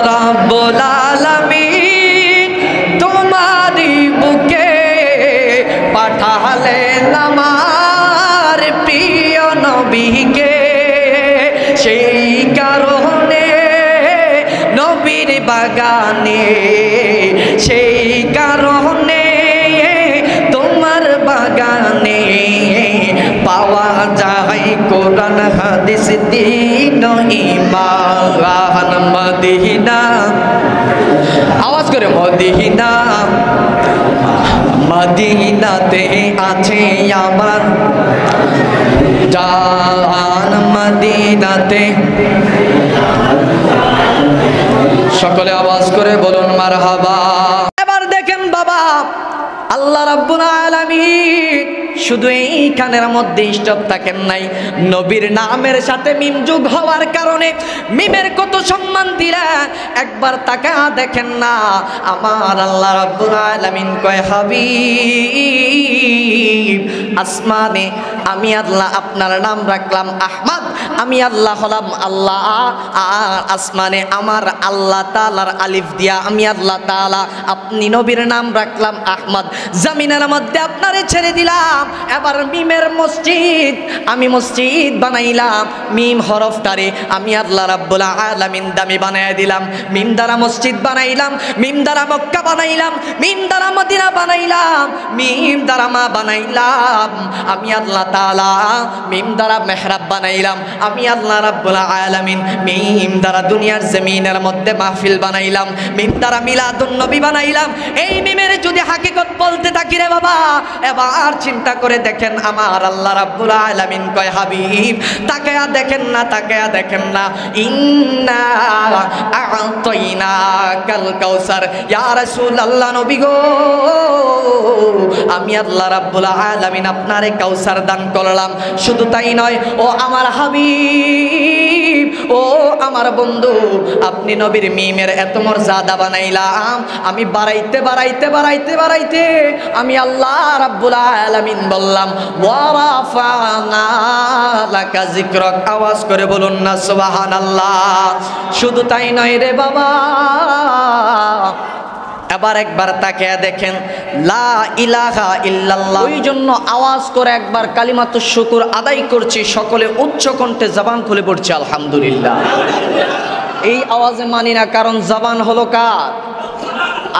রাব্বুল আলামিন তোমারই বুকে পাঠালেন আমার প্রিয় নবীকে, সেই কারণে নবীর বাগানে, সেই কারণে তোমার বাগানে পাওয়া যায় কোরআন হাদিস দ্বীন ঈমান। মদিনা, আওয়াজ করে মদিনা, মদিনাতে আছে আমার জান, মদিনাতে। সকলে আওয়াজ করে বলুন মারহাবা। এবার দেখেন বাবা, আল্লাহ রাব্বুল আলামিন শুধু এইখানের মধ্যে স্টপ থাকেন নাই, নবীর নামের সাথে মিম যোগ হওয়ার কারণে মিমের কত সম্মান দিলেন। একবার তাকা দেখেন না, আমার আল্লাহ রাব্বুল আলামিন কয় হাবিব, আসমানে আমি আল্লাহ আপনার নাম রাখলাম আহমদ, আমি আল্লাহ হলাম আল্লাহ, আর আসমানে আমার আল্লাহ তাআলার আলিফ দিয়া আমি আল্লাহ তাআলা আপনি নবীর নাম রাখলাম আহমদ। জমিনের মধ্যে আপনারে ছেড়ে দিলাম, এবার মিমের মসজিদ আমি মসজিদ বানাইলাম, মিম হরফটারে আমি আল্লাহ রাব্বুল আলামিন দামি বানায় দিলাম। মিম দ্বারা মসজিদ বানাইলাম, মিম দ্বারা মক্কা বানাইলাম, মিম দ্বারা মদিনা বানাইলাম, মিম দ্বারা মা বানাইলাম আমি আল্লাহ তাআলা, মিম দ্বারা মেহরাব বানাইলাম আমি আল্লাহ রাব্বুল আলামিন, মিম দ্বারা দুনিয়ার জমিনের মধ্যে মাহফিল বানাইলাম, মিম দ্বারা মিলাদুন নবী বানাইলাম। এই মিমের যদি হাকিকত বলতে থাকি রে বাবা, এবার চিন্তা করে দেখেন আমার আল্লাহ রাব্বুল আলামিন কয় হাবিব তাকায়া দেখেন না, তাকায়া দেখেন না, ইন্না আ'তাইনাকাল কাউসার, ইয়া রাসূলুল্লাহ নবী গো আমি আল্লাহ রাব্বুল আলামিন আপনারে কাউসার দান করলাম। শুধু তাই নয়, ও আমার হাবিব, ও আমার বন্ধু, আপনি নবীর মিমের এত মর্যাদা বানাইলাম, আমি বাড়াইতে বাড়াইতে বাড়াইতে বাড়াইতে আমি আল্লাহ রাব্বুল আলামিন বললাম ওয়া রাফা'না লাকা যিকরাক। আওয়াজ করে বলুন না সুবহানাল্লাহ। শুধু তাই নয় রে বাবা, এবার একবার তাকিয়ে দেখেন লা ইলাহা ইল্লাল্লাহ, ওই জন্য আওয়াজ করে একবার কালিমাতুশ শুকর আদায় করছি, সকলে উচ্চ কণ্ঠে জবান খুলে পড়ছে আলহামদুলিল্লাহ। এই আওয়াজে মানি না, কারণ জবান হলো কার?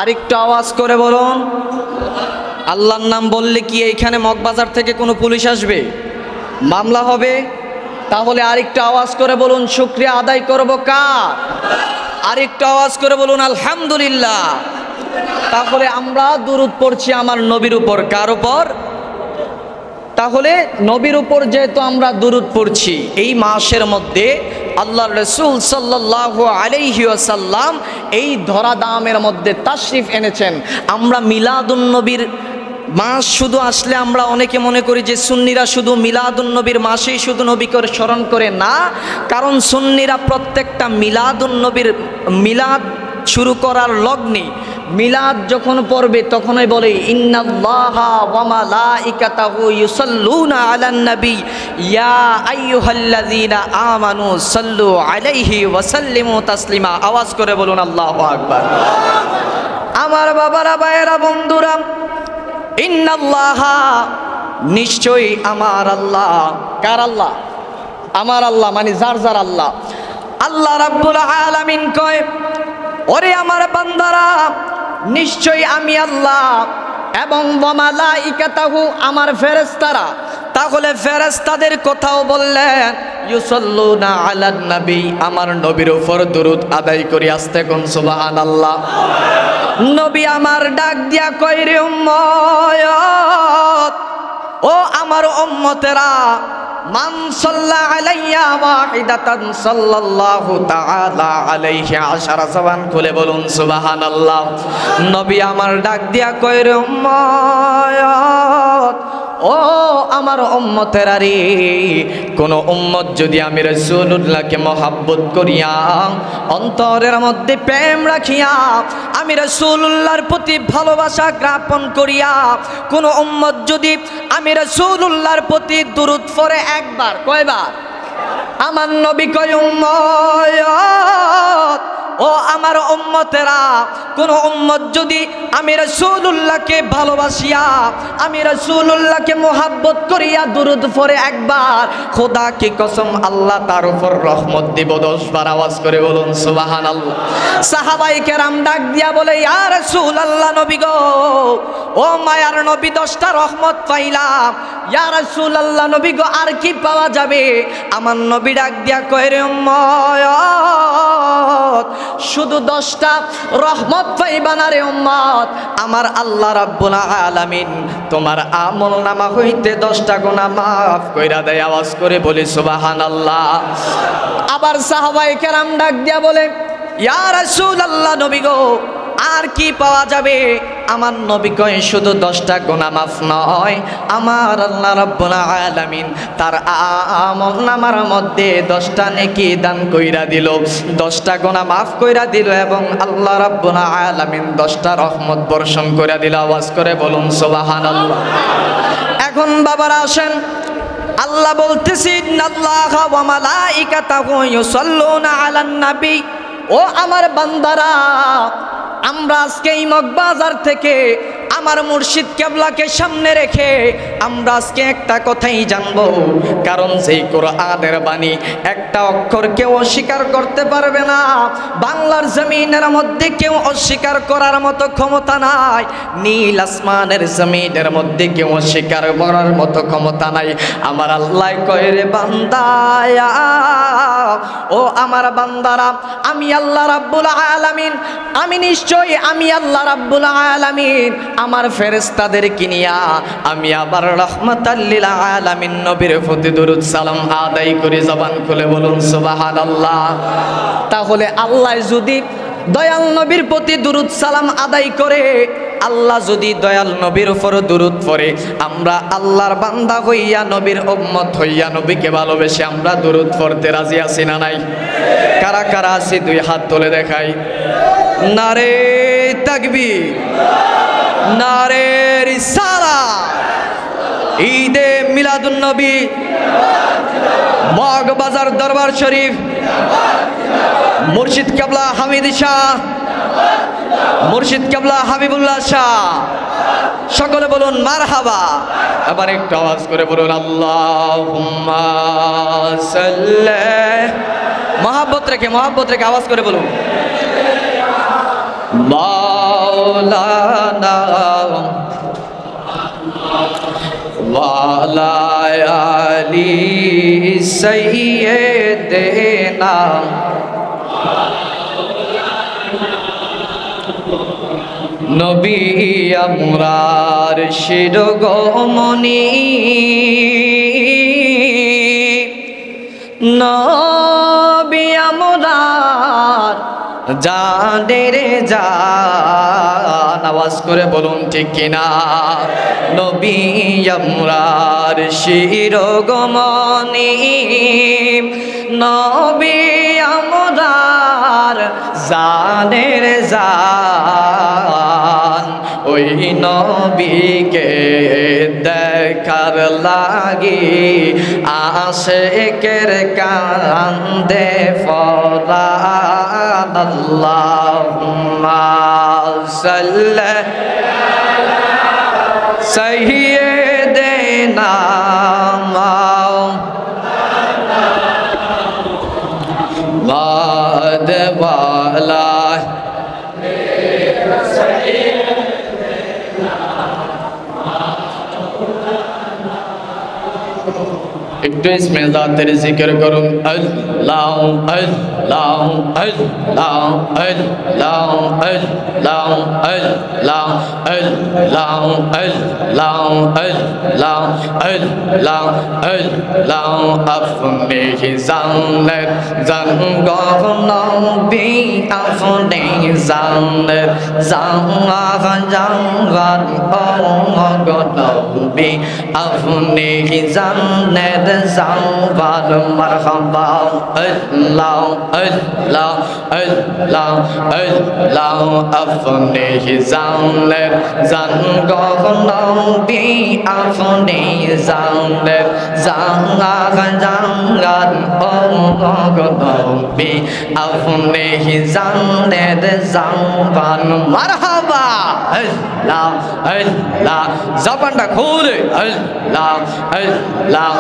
আরেকটু আওয়াজ করে বলুন। আল্লাহর নাম বললে কি এইখানে মগবাজার থেকে কোনো পুলিশ আসবে? মামলা হবে? তাহলে আরেকটু আওয়াজ করে বলুন শুকরিয়া আদায় করব কার? আরেকটু আওয়াজ করে বলুন আলহামদুলিল্লাহ। তাহলে আমরা দুরূদ পড়ছি আমার নবীর উপর, কার উপর? তাহলে নবীর উপর যেহেতু আমরা দুরূদ পড়ছি, এই মাসের মধ্যে আল্লাহর রাসূল সাল্লাল্লাহু আলাইহি ওয়াসাল্লাম এই ধরাধামের মধ্যে তাশরিফ এনেছেন। আমরা মিলাদুন নবীর মাস শুধু আসলে আমরা অনেকে মনে করি যে সুন্নিরা শুধু মিলাদুন নবীর মাসেই শুধু নবীকে স্মরণ করে, না, কারণ সুন্নিরা প্রত্যেকটা মিলাদুন নবীর মিলাদ শুরু করার লগ্নে মিলাদ যখন পড়বে তখনই বলে ইন্নাল্লাহা ওয়া মালাইকাতাহু ইউসাল্লুনা আলান নবী ইয়া আইয়ুহাল্লাযীনা আমানু সাল্লু আলাইহি ওয়া সাল্লিমু তাসলিমা। আওয়াজ করে বলুন আল্লাহু আকবার। আমার বাবারা, ভাইয়েরা, বন্ধুরা, ইন্নাল্লাহা নিশ্চয়ই আমার আল্লাহ। কার আল্লাহ? আমার আল্লাহ, মানে যার যার আল্লাহ। আল্লাহ রাব্বুল আলামিন কয় ওরে আমার বান্দারা, নিশ্চয়ই আমি আল্লাহ এবং ওয়া মালাইকাতাহু আমার ফেরেশতারা। তাহলে ফেরেশতাদের কথাও বললেন ইউসাল্লুনা আলান নবী, আমার নবীর উপর দরুদ আদায় করি। আস্তে কোন সুবহানাল্লাহ। নবী আমার ডাক দিয়া কয় রে উম্মত, ও আমার উম্মতেরা, মান সাল্লা আলাইয়া ওয়াহিদাতান সাল্লাল্লাহু তাআলা আলাইহি আশারা। জবান খুলে বলুন সুবহানাল্লাহ। নবী আমার ডাক দিয়া কয় রে উম্মত, ও আমার উম্মতেরা রে, কোন উম্মত যদি আমি রাসূলুল্লাহকে মহব্বত করিয়া অন্তরের মধ্যে প্রেম রাখিয়া আমি রাসূলুল্লাহর প্রতি ভালোবাসা জ্ঞাপন করিয়া কোন উম্মত যদি আমি রাসূলুল্লাহর প্রতি দুরূদ পড়ে একবার, কয়বার? আমার নবী কয় উম্মত, ও আমার উম্মতেরা, কোন উম্মত যদি আমি রাসূলুল্লাহকে ভালোবাসিয়া, আমি রাসূলুল্লাহকে মোহাব্বত করিয়া দুরূদ পড়ে একবার, খোদা কি কসম আল্লাহ তার উপর রহমত দিব 10 বার। আওয়াজ করে বলুন সুবহানাল্লাহ। সাহাবায়ে কেরাম ডাক দিয়া বলে, ইয়া রাসূলুল্লাহ, নবী গো, ও মায়ার নবী, 10টা রহমত পাইলাম, ইয়া রাসূলুল্লাহ, নবী গো, আর কি পাওয়া যাবে? আমার নবী ডাক দিয়া কয়, রে উম্মত, শুধু 10টা রহমত পাইবা না রে উম্মত, আমার আল্লাহ রাব্বুল আলামিন তোমার আমল নামা হইতে 10টা গুনাহ মাফ কইরা দেয়। আওয়াজ করে বলি সুবহানাল্লাহ। আবার সাহাবায়ে কেরাম ডাক দিয়া বলে, ইয়া রাসূলুল্লাহ, নবী গো, আর কি পাওয়া যাবে? আমার নবী কয়, শুধু 10টা গুনাহ মাফ নয়, আমার আল্লাহ রাব্বুল আলামিন তার আমল নামার মধ্যে 10টা নেকি দান কইরা দিল, 10টা গুনাহ মাফ কইরা দিল, এবং আল্লাহ রাব্বুল আলামিন 10টা রহমত বর্ষণ কইরা দিল। আওয়াজ করে বলুন সুবহানাল্লাহ। এখন বাবারা আসেন, আল্লাহ বলতেছে, ইন্নাল্লাহা ওয়া মালাইকাতাহু ইউসাল্লুনা আলান নবী। ও আমার বান্দারা, আমরা আজকে এই মগবাজার থেকে আমার মুর্শিদ কেবলাকে সামনে রেখে আমরা আজকে একটা কথাই জানবো, কারণ সেই কোরআনের বাণী একটা অক্ষর কেউ অস্বীকার করতে পারবে না। বাংলার জমিনের মধ্যে কেউ অস্বীকার করার মতো ক্ষমতা নাই, নীল আসমানের জমিনের মধ্যে কেউ অস্বীকার করার মতো ক্ষমতা নাই। আমার আল্লাহ কয়, রে বান্দায়া, ও আমার বান্দারা, আমি আল্লাহ রাব্বুল আলামিন, আমি নিশ্চয়ই আমি আল্লাহ রাব্বুল আলামিন আমার ফেরেশতাদেরকে নিয়া আমি আবার রাহমাতাল লিল আলামিন নবীর প্রতি দরুদ সালাম আদায় করি। জবান খুলে বলুন সুবহানাল্লাহ। তাহলে আল্লাহ যদি দয়াল নবীর প্রতি দরুদ সালাম আদায় করে, আল্লাহ যদি দয়াল নবীর উপর দরুদ পড়ে, আমরা আল্লাহর বান্দা হইয়া, নবীর উম্মত হইয়া, নবীকে ভালোবেসে আমরা দরুদ পড়তে রাজি আছি না নাই? কারা কারা আছি? 2 হাত তুলে দেখাই। নারে তাকবীর, নারে রিসালাত, ঈদে মিলাদুন নবী, মগবাজার দরবার শরীফ, মুর্শিদ কেবলা হামিদ শাহ, মুর্শিদ কেবলা হাবিবুল্লাহ শাহ, সকলে বলুন মারহাবা। আবার একটু আওয়াজ করে বলুন আল্লাহুম্মা সাল্লি। মহব্বত রেখে আওয়াজ করে বলুন মাওলানা ওয়ালা আলি সাইয়্যিদিনা। নবী আমরার শিরোমণি, নবী আমরার জানের জান। আওয়াজ করে বলুন ঠিক কিনা? নবী আমরার শিরোমণি, নবী আমরার জানের জান। ওই নবীকে দেখার লাগি আশিকের কান্দে ফরান। আল্লাহুম্মা সাল্লি আলা সাইয়্যিদিনা মাওলানা। একটু ইসমে জাতের জিকির করুন। আল্লাহ আল্লাহ আল্লাহ আল্লাহ আল্লাহ আল্লাহ আল্লাহ আল্লাহ আল্লাহ আল্লাহ আল্লাহ। আপনি জানেন জানগহ নবী, আপনি জানেন জানগহ নবী, আপনি জানেন জানবার মারহাবা আল্লাহ আল্লাহ আল্লাহ আল্লাহ আপনি জানলেন জান গো নবী আপনি জানলেন জাঙ্গান ও গো নবী আপনি জানলেন জানবার মারহাবা আল্লাহ আল্লাহ জবানটা খুলে আল্লাহ আল্লাহ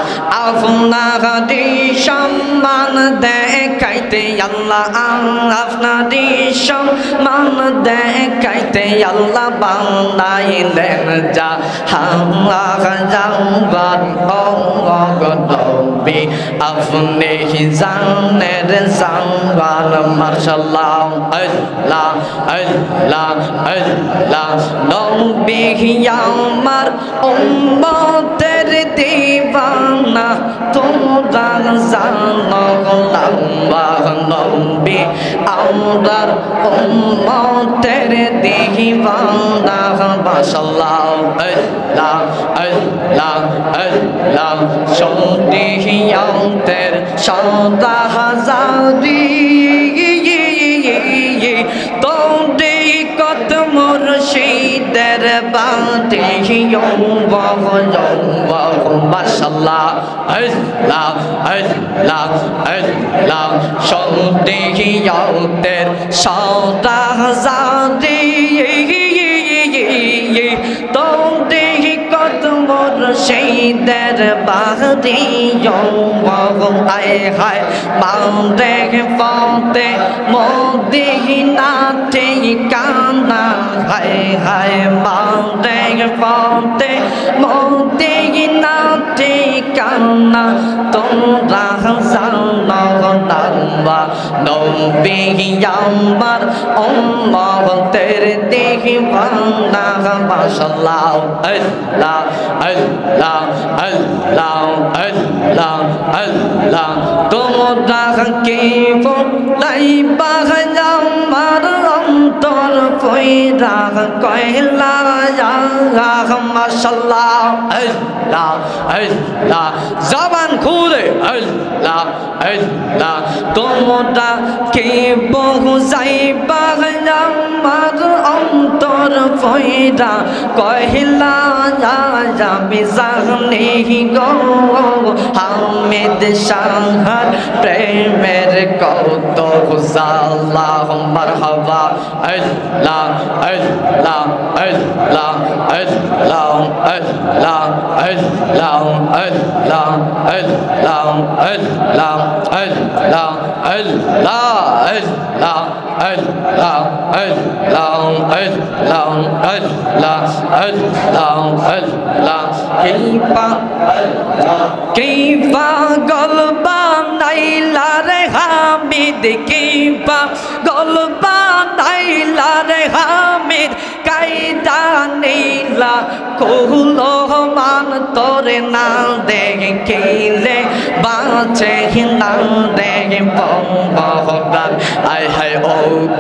আপনাকে সম্মান দেখাইতে আল্লাহ আপনাকে সম্মান দেখাইতে আল্লাহ বানাইলেন যা জানবার নবী আপনি জানেন জানবার মাশাআল্লাহ আল্লাহ আল্লাহ আল্লাহ নবী আমার উম্মতের দিওয়ানা তোমরা জানো নবী আমরার উম্মতের দিওয়ানা মাশাআল্লাহ আল্লাহ আল্লাহ আল্লাহ সন্ধিয়ান্তের সদা হাজারি তোমরে কত মুর্শিদের বাঁধে মাশাআল্লাহ আল্লাহ আল্লাহ আল্লাহ সন্ধিয়ান্তের সদা হাজারি তোমরে কত মুর্শিদের বাঁধে আয় হায় মান্দে পথে মদিনাতে কানা হায় হায় মান্দে পথে মদিনাতে কানা তোমরা জানো নাম্বা নবী আমার উম্মতের দিওয়ানা মাশাআল্লাহ আল্লাহ আল্লাহ আল্লাহ আল্লাহ আল্লাহ তোমরা কে বলাইবা আমার অন্তর পয়রা কয়লা মাশাআল্লাহ আল্লাহ আল্লাহ জবান খুলে আল্লাহ আল্লাহ তোমরা কে বুঝাইবা আমার অন্তর পয়রা কয়লা যাবে জানে গো হামিদ শাহর প্রেমের কত জাল্লাহ মারহাবা আল্লাহ আল্লাহ আল্লাহ আল্লাহ আল্লাহ আল্লাহ আল্লাহ আল্লাহ আল্লাহ আল্লাহ আল্লাহ আল্লাহ আল্লাহ আল্লাহ আল্লাহ আল্লাহ আল্লাহ আল্লাহ কিবা গলবা নাইলা রে হামিদ কিবা গলবা নাইলা রে হামিদ কায়দা নীলা কুলো মান তোরে না দেখিলে বাঁচে না দেখে বঙ্গবহার আয় হায় ও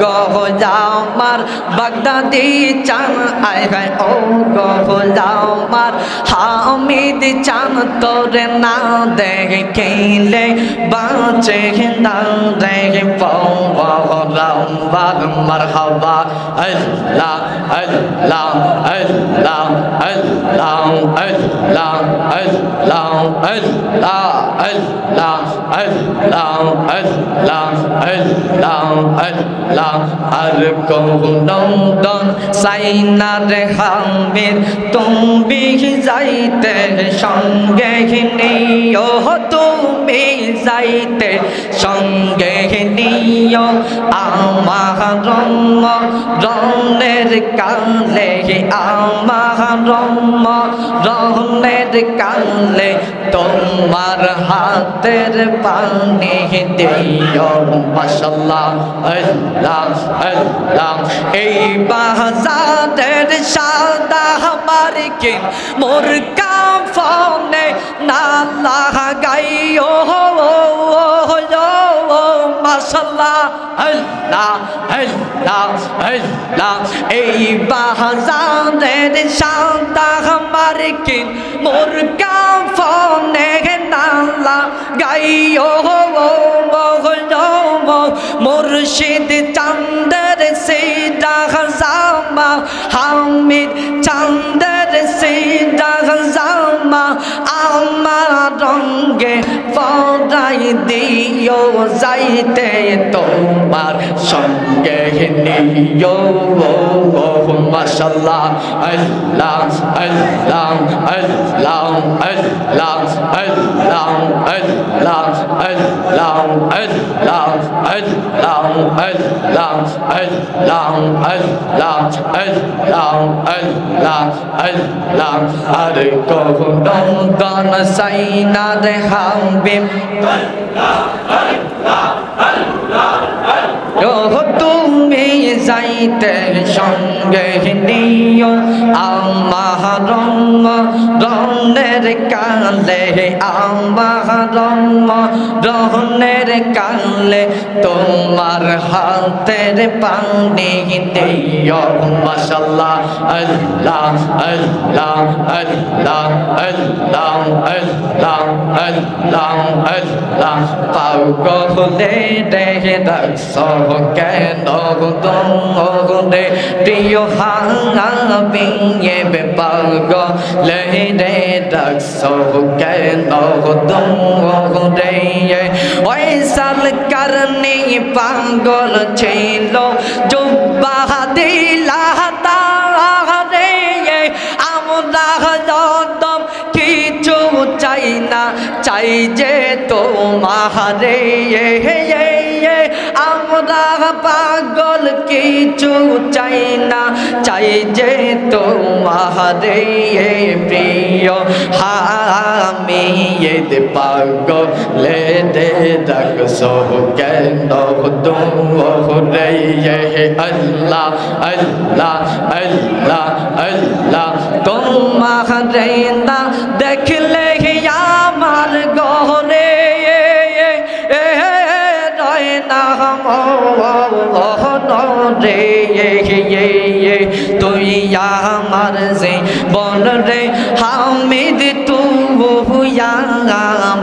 গহ জামার বাগদাদি চান আয় হায় ও গহ জামার হামিদ চান তোরে না দেখিলে বাঁচে না দেখে বঙ্গবহার মারহাবা আল্লাহ আল্লাহ আল্লাহ আল্লাহ আল্লাহ আল্লাহ আল্লাহ আল্লাহ আল্লাহ আল্লাহ আল্লাহ আল্লাহ আর কৌনন্দন সাইনার হামিদ তুমি যাইতে সঙ্গে নিও তুমি যাইতে সঙ্গে নিও আমার রনের কালে আমার রনের কালে তোমার হাতের পানি দিও মাশাআল্লাহ আল্লাহ আল্লাহ এই বাজারের সাদা মার্কে মোর কাফনে না লাগাইও মাশাআল্লাহ আল্লাহ আল্লাহ আল্লাহ এই বাহাজানের শান্তা আমার কি মোর কাফনে নালা গাইও মুর্শিদ চাঁদের সিদা জামা হামিদ চাঁদের সিদা জামা আমার রঙে পরাই দিও যাইতে তোমার সঙ্গে নিও মাশাআল্লাহ আল্লাহ আল্লাহ আল্লাহ আল্লাহ আল্লাহ আল্লাহ আল্লাহ আল্লাহ আল্লাহ আল্লাহ আল্লাহ আল্লাহ আল্লাহ আল্লাহ আল্লাহ আরে কখন দন সাইনা দে হাবিব তুমি যাইতে সঙ্গে নিও আমার রনের কালে আমার রনের কালে তোমার হাতের পানি দিও মাশাআল্লাহ আল্লাহ আল্লাহ আল্লাহ আল্লাহ আল্লাহ আল্লাহ আল্লাহ পাগলে রে রাখছো কেন দে প্রিয় হাবিয়ে পাগলে রে রাখছো কেন দে ওই সাল করনি পাগল ছিল জুব্বা দিলা তারে আমরা যদম কিছু চাই না চাই যে তোমারে আমরা পাগল কিছু চাই না চাই যে তোমারে প্রিয় আমি পাগলে দে রাখছো কেন দোরে আল্লাহ আল্লাহ আল্লাহ আল্লাহ তোমারে না দেখলে আমার গহরে রয় না রে তুই আমার যে বল রে হামিদ তু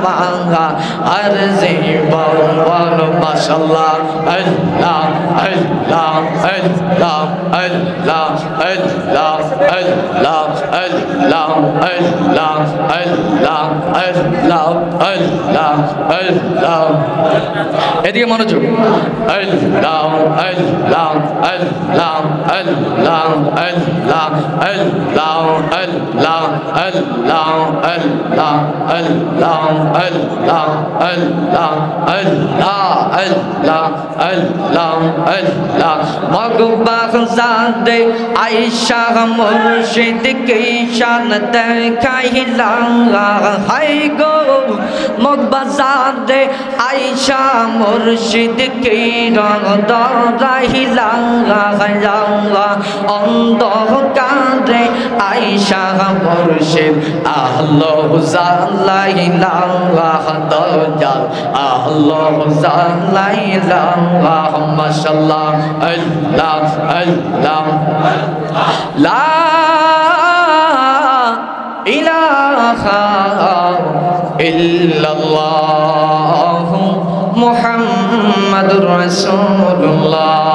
বাঙা আর যে বল মাশাআল্লাহ আল্লাহ আল্লাহ আল্লাহ আল্লাহ আল্লাহ আল্লাহ আল্লাহ আল্লাহ আল্লাহ আল্লাহ আল্লাহ আল্লাহ এদিকে মনোযোগ আল্লাহ আল্লাহ আল্লাহ আল্লাহ আল্লাহ আল্লাহ আল্লাহ আল্লাহ আল্লাহ আল্লাহ আল্লাহ আল্লাহ আল্লাহ আল্লাহ আল্লাহ আল্লাহ মগবাগ জাদে আয়েশা মুর্শিদ কি শান দেখাইলা হাই গো মগবাগ জাদে আয়েশা মুর্শিদ কি রং দরাইলা অন্ধকারে আয়েশা মুর্শিদ আল্লাহ জালাইলা দজাল আল্লাহ জালাইলা মাশাআল্লাহ আল্লাহ আল্লাহ লা ইলাহা ইল্লাল্লাহ মুহাম্মাদুর রাসূলুল্লাহ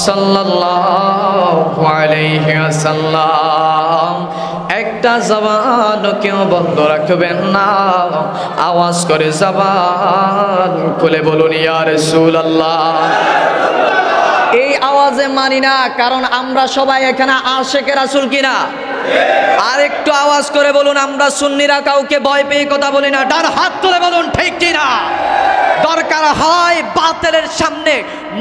সাল্লাল্লাহু আলাইহি ওয়াসাল্লাম একটা জবান কেউ বন্ধ রাখবেন না আওয়াজ করে জবান খুলে বলুন ইয়া রাসূলুল্লাহ এই আওয়াজে মানি না কারণ আমরা সবাই এখানে আশিকে রাসূল কিনা আর একটু আওয়াজ করে বলুন আমরা সুন্নিরা কাউকে ভয় পেয়ে কথা বলি না ডান হাত তুলে বলুন ঠিক কিনা দরকার হয় বাতিলের সামনে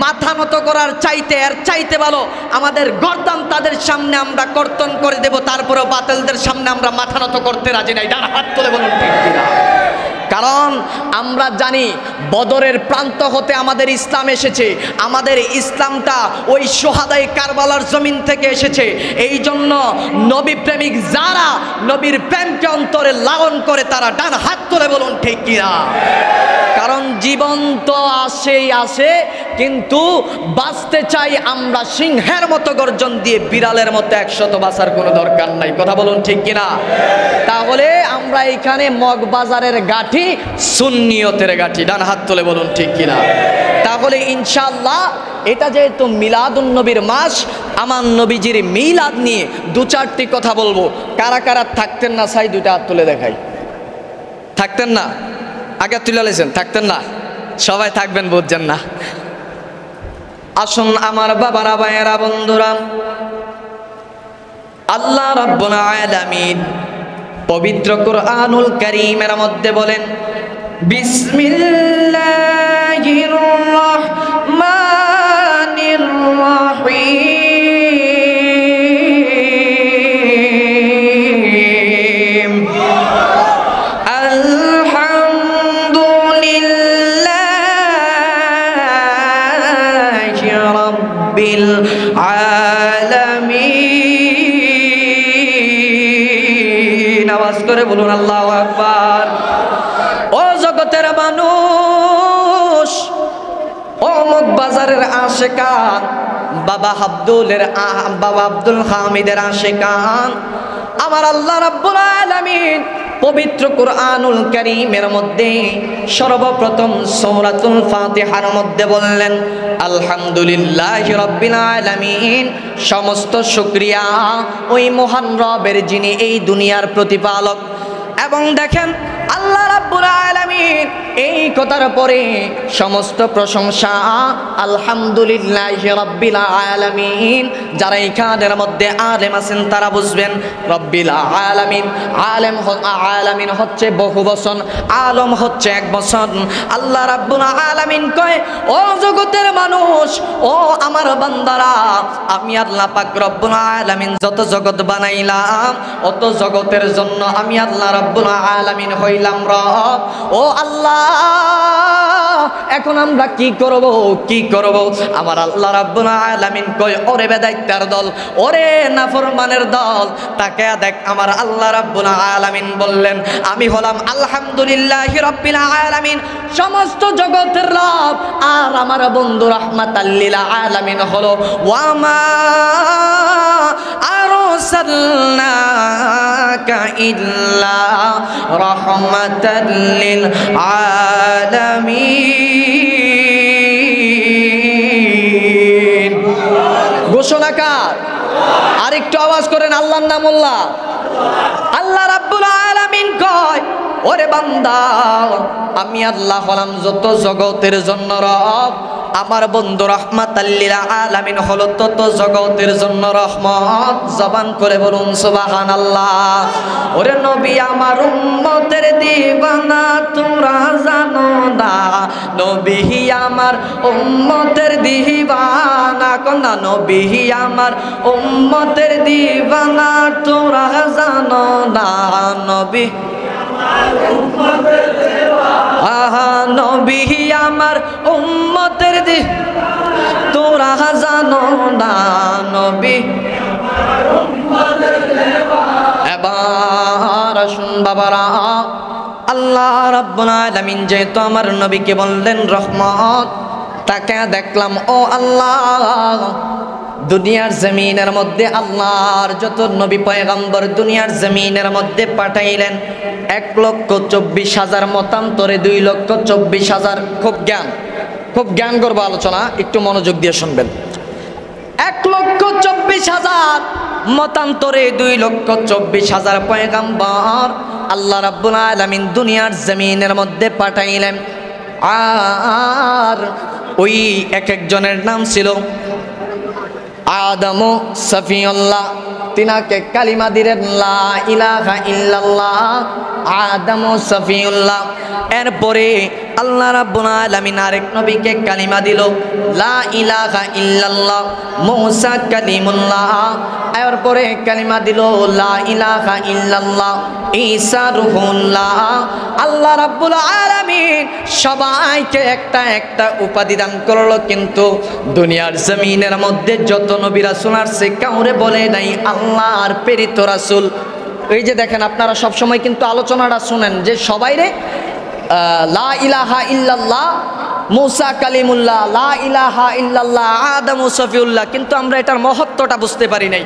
মাথা নত করার চাইতে আর চাইতে ভালো আমাদের গর্দান তাদের সামনে আমরা কর্তন করে দেব তারপরেও বাতিলদের সামনে আমরা মাথা নত করতে রাজি নাই ডান হাত তুলে বলুন ঠিক কিনা কারণ আমরা জানি বদরের প্রান্ত হতে আমাদের ইসলাম এসেছে, আমাদের ইসলামটা ওই শুহাদায়ে কারবালার জমিন থেকে এসেছে। এই জন্য নবী প্রেমিক যারা নবীর প্রেমকে অন্তরে লালন করে তারা ডান হাত তুলে বলুন ঠিক কিনা। কারণ জীবন তো আসেই আসে, কিন্তু বাঁচতে চাই আমরা সিংহের মতো গর্জন দিয়ে, বিড়ালের মতো 100 বাঁচার কোনো দরকার নাই। কথা বলুন ঠিক কিনা। তাহলে আমরা এখানে মগবাজারের গাঠি, সুন্নিয়তের গাঠি, ডান হাত তুলে বলুন ঠিক কিনা। তাহলে ইনশাআল্লাহ এটা যেহেতু মিলাদুন নবীর মাস, আমার নবীজির মিলাদ নিয়ে 2-4টি কথা বলবো। কারা কারা থাকতেন না চাই 2টা হাত তুলে দেখাই। থাকতেন না? আগে তুলে লেছেন। থাকতেন না? সবাই থাকবেন বুঝছেন না। আসুন আমার বাবারা, ভাইয়েরা, বন্ধুরা, আল্লাহ রাব্বুল আলামিন পবিত্র কুরআনুল কারীমের মধ্যে বলেন, বিসমিল্লাহির রাহমানির রাহিম, আলহামদুলিল্লাহি রাব্বিল আলামিন। আওয়াজ করে বলুন আল্লাহু আকবার। ও জগতের মানুষ, ও মগবাজারের আশিকান, বাবা আব্দুল হামিদের আশিকান, আমার আল্লাহ রাব্বুল আলামিন পবিত্র কুরআনুল কারীমের মধ্যে সর্বপ্রথম সূরাতুল ফাতিহার মধ্যে বললেন, আলহামদুলিল্লাহি রাব্বিল আলামিন, সমস্ত শুকরিয়া ওই মহান রবের যিনি এই দুনিয়ার প্রতিপালক। এবং দেখেন আল্লাহ রাব্বুল আলামিন এই কথার পরে সমস্ত প্রশংসা আলহামদুলিল্লাহি রাব্বিল আলামিন। যারা এখানের মধ্যে আলেম আছেন তারা বুঝবেন, রব্বিল আলামিন, আলামিন হচ্ছে বহুবচন, আলম হচ্ছে এক বচন। আল্লাহ রাব্বুল আলামিন কয়, ও জগতের মানুষ, ও আমার বান্দারা, আমি আল্লাহ পাক রব্বুল আলামিন যত জগৎ বানাইলাম অত জগতের জন্য আমি আল্লাহ রাব্বুল আলামিন হইলাম রব। ও আল্লাহ, এখন আমরা কি করব, কি করব? আমার আল্লাহ রাব্বুল আলামিন কয়, ওরে বেদাইত্যার দল, ওরে নাফরমানের দল, তাকে দেখ। আমার আল্লাহ রাব্বুল আলামিন বললেন, আমি হলাম আলহামদুলিল্লাহি রাব্বিল আলামিন, সমস্ত জগতের রব। আর আমার বন্ধু রাহমাতাল লিল আলামিন হলো ওয়ামা আরসালনাকা ইল্লা রাহমাতাল লিল আলামিন। ঘোষণাকার আরেকটু আওয়াজ করেন আল্লাহর নাম আল্লাহ। আল্লাহ রাব্বুল আলামিন কয়, ওরে বান্দা, আমি আল্লাহ হলাম যত জগতের জন্য রব, আমার বন্ধু রাহমাতাল লিল আলামিন হলো তত জগতের জন্য রহমত। জবান করে বলুন সুবহানাল্লাহ। ওরে নবী আমার উম্মতের দিওয়ানা, তোমরা জানো না, নবী আমার উম্মতের দিওয়ানা, কোনা নবী আমার উম্মতের দিওয়ানা, তোমরা জানো না, নবী আহা নবী আমার উম্মতের তোরা জানো না, নবী। এবার শুন বাবারা, আল্লাহ রাব্বুল আলামিন যেহেতু আমার নবীকে বললেন রহমত, তাকে দেখলাম ও আল্লাহ দুনিয়ার জমিনের মধ্যে আল্লাহর যত নবী পয়গম্বর দুনিয়ার জমিনের মধ্যে পাঠাইলেন 1,24,000 মতান্তরে 2,24,000। খুব জ্ঞান করবো আলোচনা, একটু মনোযোগ দিয়ে শুনবেন। 1,24,000 মতান্তরে 2,24,000 পয়গম্বর আল্লাহ রাব্বুল আলামিন দুনিয়ার জমিনের মধ্যে পাঠাইলেন। আর ওই এক একজনের নাম ছিল আদম সফিউল্লাহ তিনাকে কালিমা দিলেন লা ইলাহা ইল্লাল্লাহ আদম সফিউল্লাহ। এরপরে আল্লাহ রাব্বুল আলামিন আরেক নবীকে কালিমা দিল লা ইলাহা ইল্লাল্লাহ মূসা কালিমুল্লাহ। এরপরে কালিমা দিল লা ইলাহা ইল্লাল্লাহ ঈসা রূহুল্লাহ। আল্লাহ রাব্বুল আলামিন সবাইকে একটা একটা উপাধি দান করলো, কিন্তু দুনিয়ার জমিনের মধ্যে যত নবী রাসূল আসছে কাউরে বলে নাই আল্লাহর প্রেরিত রাসূল। এই যে দেখেন আপনারা সব সময় কিন্তু আলোচনাটা শুনেন যে সবাইরে লা ইলাহা ইল্লাল্লাহ মূসা কালিমুল্লাহ, লা ইলাহা ইল্লাল্লাহ আদম সফিউল্লাহ, কিন্তু আমরা এটার মহত্বটা বুঝতে পারি নাই।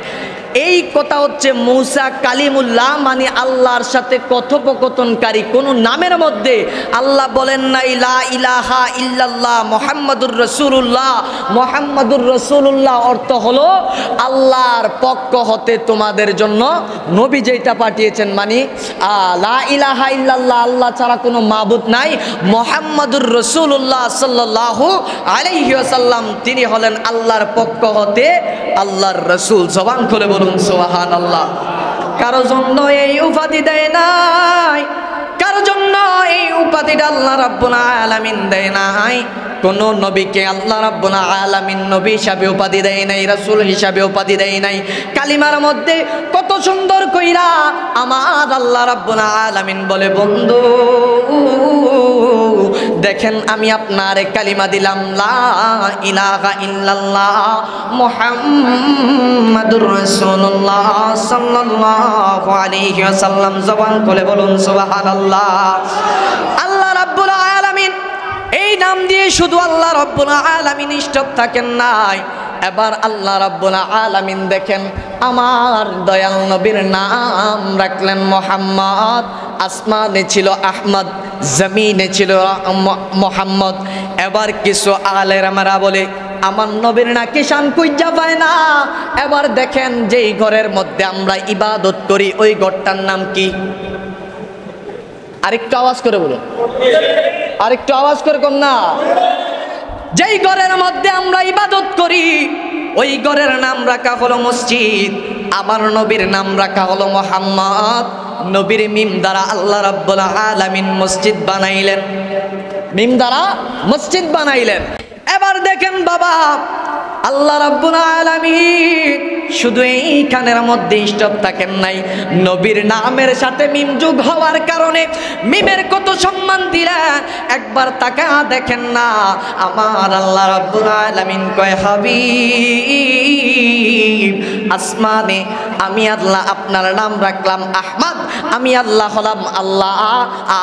এই কথা হচ্ছে মূসা কালিমুল্লাহ মানে আল্লাহর সাথে কথোপকথনকারী। কোন নামের মধ্যে আল্লাহ বলেন নাই লা ইলাহা ইল্লাল্লাহ মুহাম্মাদুর রাসূলুল্লাহ। মুহাম্মাদুর রাসূলুল্লাহ অর্থ হলো আল্লাহর পক্ষ হতে তোমাদের জন্য নবী যেটা পাঠিয়েছেন, মানে লা ইলাহা ইল্লাল্লাহ আল্লাহ ছাড়া কোনো মাবুদ নাই। মুহাম্মাদুর রাসূলুল্লাহ সাল্লাল্লাহু আলাইহি ওয়াসাল্লাম তিনি হলেন আল্লাহর পক্ষ হতে আল্লাহর রাসূল। জবান খুলে বলুন সুবহানাল্লাহ। কারো জন্য এই উপাধি দেয় নাই, কারো জন্য এই উপাধিটা আল্লাহ রাব্বুল আলামিন দেয় নাই। কোন নবীকে আল্লাহ রাব্বুল আলামিন নবী হিসাবে উপাধি দেয় নাই, রাসূল হিসাবে উপাধি দেয় নাই। কালিমার মধ্যে কত সুন্দর কইরা আমার আল্লাহ রাব্বুল আলামিন বলে বন্ধু দেখেন আমি আপনারে কালিমা দিলাম লা ইলাহা ইল্লাল্লাহ মুহাম্মাদুর রাসূলুল্লাহ সাল্লাল্লাহু আলাইহি ওয়াসাল্লাম। জবান খুলে বলুন সুবহানাল্লাহ। আল্লাহ রাব্বুল আলামিন এই নাম দিয়ে শুধু আল্লাহ রাব্বুল আলামিন স্টপ থাকেন নাই। এবার আল্লাহ রাব্বুল আলামিন দেখেন আমার দয়াল নবীর নাম রাখলেন মুহাম্মদ। আসমানে ছিল আহমদ, জমিনে ছিল মুহাম্মদ। এবার কিছু আলেমরা বলে আমার নবীর নাকি শান কুইজা পায় না। এবার দেখেন যেই ঘরের মধ্যে আমরা ইবাদত করি ওই ঘরটার নাম কি? আরেকটু আওয়াজ করে বলুন, আরেকটু আওয়াজ করে কম না। যেই ঘরের মধ্যে আমরা ইবাদত করি ওই ঘরের নাম রাখা হলো মসজিদ। আমার নবীর নাম রাখা হলো মুহাম্মদ। নবীর মিম দ্বারা আল্লাহ রাব্বুল আলামিন মসজিদ বানাইলেন, মিম দ্বারা মসজিদ বানাইলেন। এবার দেখেন বাবা আল্লাহ রাব্বুল আলামিন শুধু এইখানের মধ্যে স্টপ থাকেন নাই, নবীর নামের সাথে মিম যোগ হওয়ার কারণে মিমের কত সম্মান দিলেন। একবার তাকা দেখেন না আমার আল্লাহ রাব্বুল আলামিন কয় হাবিব আসমানে আমি আল্লাহ আপনার নাম রাখলাম আহমদ, আমি আল্লাহ হলাম আল্লাহ।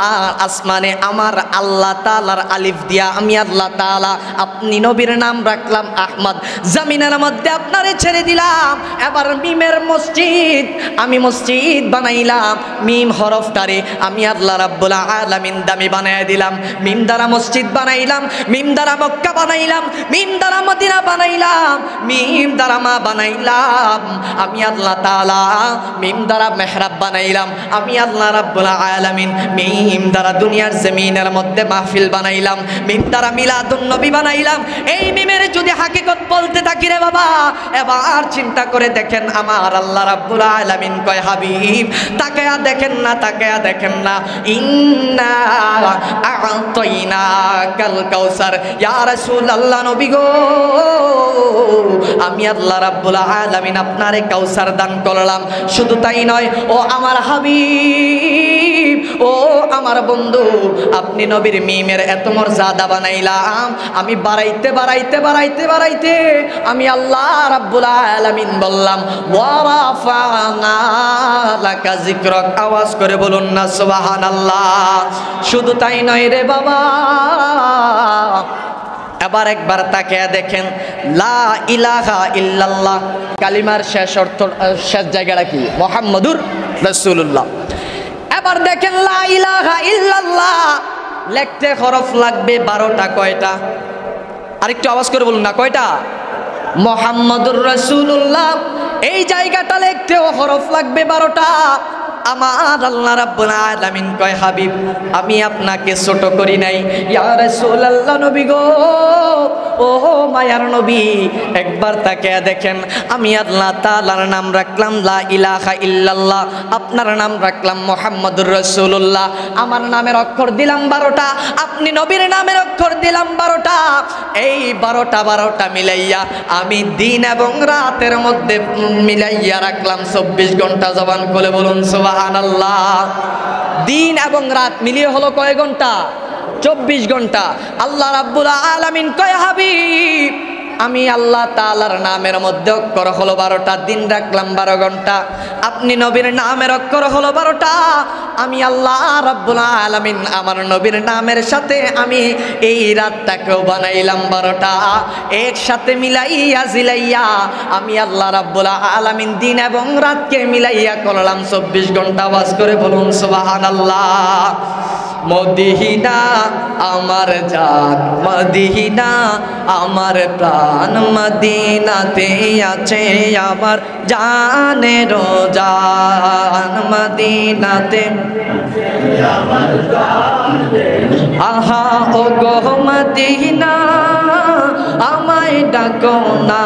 আর আসমানে আমার আল্লাহ তাআলার আলিফ দিয়া আমি আল্লাহ তাআলা আপনি নবীর নাম রাখলাম আহমদ। জমিনের মধ্যে আপনারে ছেড়ে দিলাম। এবার মিমের মসজিদ আমি মসজিদ বানাইলাম, মিম হরফটারে আমি আল্লাহ রাব্বুল আলামিন দামি বানায় দিলাম। মিম দ্বারা মসজিদ বানাইলাম, মিম দ্বারা মক্কা বানাইলাম, মিম দ্বারা মদিনা বানাইলাম, মিম দ্বারা মা বানাইলাম আমি আল্লাহ তাআলা। মিম দ্বারা মেহরাব বানাইলাম আমি আল্লাহ রাব্বুল আলামিন। মিম দ্বারা দুনিয়ার জমিনের মধ্যে মাহফিল বানাইলাম, মিম দ্বারা মিলাদুন নবী বানাইলাম। এই মিমের যদি হাকিকত বলতে থাকি রে বাবা, এবার চিন্তা করে দেখেন আমার আল্লাহ রাব্বুল আলামিন কয় হাবিব তাকায়া দেখেন না, তাকায়া দেখেন না, ইন্না আ'তাইনাকাল কাউসার ইয়া রাসূলুল্লাহ নবী গো আমি আল্লাহ রাব্বুল আলামিন আপনারে কাউসার দান করলাম। শুধু তাই নয় ও আমার হাবিব, ও আমার বন্ধু, আপনি নবীর মিমের এত মর্যাদা বানাইলাম। আমি বাড়াইতে বাড়াইতে বাড়াইতে বাড়াইতে আমি আল্লাহ রাব্বুল আলামিন বললাম ওয়া রাফা'না লাকা যিকরাক। আওয়াজ করে বলুন না সুবহানাল্লাহ। শুধু তাই নয় রে বাবা, এবার একবার তাকিয়ে দেখেন লা ইলাহা ইল্লাল্লাহ কালিমার শেষ অর্থ শেষ জায়গাটা কি? মুহাম্মাদুর রাসূলুল্লাহ। এবার দেখেন লা ইলাহা ইল্লাল্লাহ লিখতে হরফ লাগবে 12টা। কয়টা? আরেকটু আওয়াজ করে বলুন না কয়টা? মুহাম্মাদুর রাসূলুল্লাহ এই জায়গাটা লিখতেও হরফ লাগবে 12টা। আমার আল্লাহ রাব্বুল আলামিন কয় হাবিব আমি আপনাকে ছোট করি নাই। ইয়া রাসূলুল্লাহ নবী গো, ও মায়ার নবী, একবার তাকে দেখেন, আমি আল্লাহ তাআলার নাম রাখলাম লা ইলাহা ইল্লাল্লাহ, আপনার নাম রাখলাম মুহাম্মাদুর রাসূলুল্লাহ, আমার নামের অক্ষর দিলাম 12টা, আপনি নবীর নামের অক্ষর দিলাম 12টা। এই 12টা মিলাইয়া আমি দিন এবং রাতের মধ্যে মিলাইয়া রাখলাম 24 ঘন্টা। জবান খুলে বলুন সুবহানাল্লাহ। দিন এবং রাত মিলিয়ে হলো কয় ঘন্টা? 24 ঘন্টা। আল্লাহ রাব্বুল আলামিন কয় হাবিব আমি আল্লাহ তাআলার নামের মধ্যে অক্ষর হলো 12টা, দিন রাখলাম 12 ঘন্টা, আপনি নবীর নামের অক্ষর হলো 12টা, আমি আল্লাহ রাব্বুল আলামিন আমার নবীর নামের সাথে আমি এই রাতটাকেও বানাইলাম 12টা। একসাথে মিলাইয়া জিলাইয়া আমি আল্লাহ রাব্বুল আলামিন দিন এবং রাতকে মিলাইয়া করলাম 24 ঘন্টা। আওয়াজ করে বলুন সুবহানাল্লাহ। মদিনা আমার জান, মদিনা আমার প্রাণ, মদিনাতে আছে আমার জানের জান, মদিনাতে আমার জান। আহা ও গো মদিনা আমায় ডাকো না,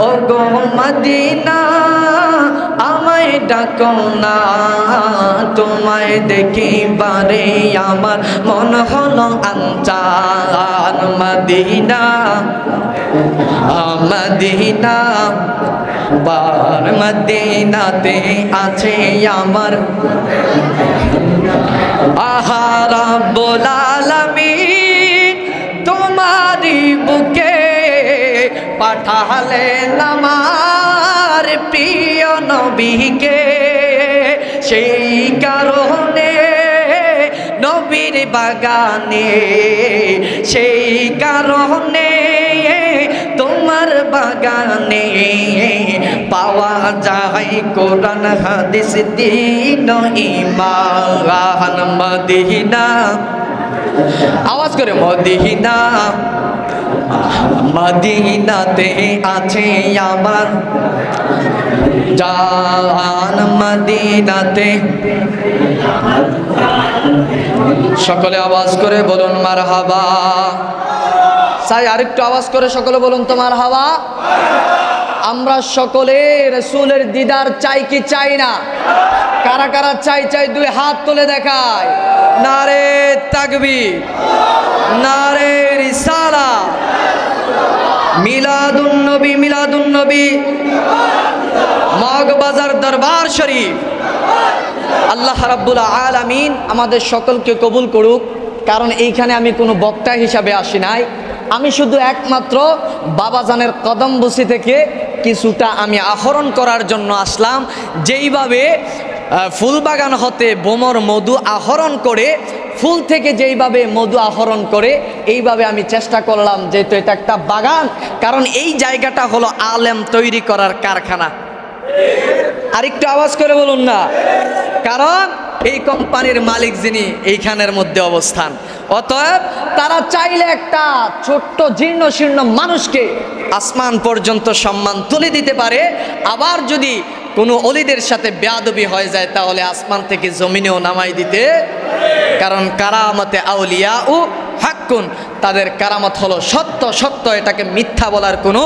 ও গো মদিনা আমায় ডাকো না, তোমায় দেখিবারে আমার মন হলো আনচান। মদিনা মদিনা বার মদিনাতে আছে আমার। আহা রাব্বুল আলামিন তোমারি বুকে পাঠালেন আমার প্রিয় নবীকে, সেই কারণে নবীর বাগানে, সেই কারণে তোমার বাগানে পাওয়া যায় কোরআন হাদিস দ্বীন ঈমান। মদিনা আওয়াজ করে মদিনা, মদিনাতে আছে আমার জান, মদিনাতে। সকলে আওয়াজ করে বলুন মারহাবা। চাই আরেকটু আওয়াজ করে সকলে বলুন তো মারহাবা। আমরা সকলে রাসূলের দিদার চাই কি চাই না? কারা কারা চাই চাই দুই হাত তুলে দেখায়। নারে তাকবীর, নারে রিসালাত, মিলাদুন নবী, মিলাদুন নবী, মগবাজার দরবার শরীফ। আল্লাহ রাব্বুল আলামিন আমাদের সকলকে কবুল করুক। কারণ এইখানে আমি কোনো বক্তা হিসাবে আসি নাই, আমি শুধু একমাত্র বাবাজানের কদম বসি থেকে কিছুটা আমি আহরণ করার জন্য আসলাম। যেইভাবে ফুলবাগান হতে বোমর মধু আহরণ করে, ফুল থেকে যেইভাবে মধু আহরণ করে, এইভাবে আমি চেষ্টা করলাম, যেহেতু এটা একটা বাগান, কারণ এই জায়গাটা হলো আলেম তৈরি করার কারখানা। আরেকটু আওয়াজ করে বলুন না। কারণ এই কোম্পানির মালিক যিনি, এইখানের মধ্যে অবস্থান। অতএব তারা চাইলে একটা ছোট্ট জীর্ণ শীর্ণ মানুষকে আসমান পর্যন্ত সম্মান তুলে দিতে পারে। আবার যদি কোনো অলিদের সাথে বেয়াদবি হয়ে যায় তাহলে আসমান থেকে জমিনেও নামাই দিতে। কারণ কারামতে আউলিয়া ও হাক্কুন, তাদের কারামত হলো সত্য, সত্য, এটাকে মিথ্যা বলার কোনো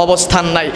অবস্থান নাই।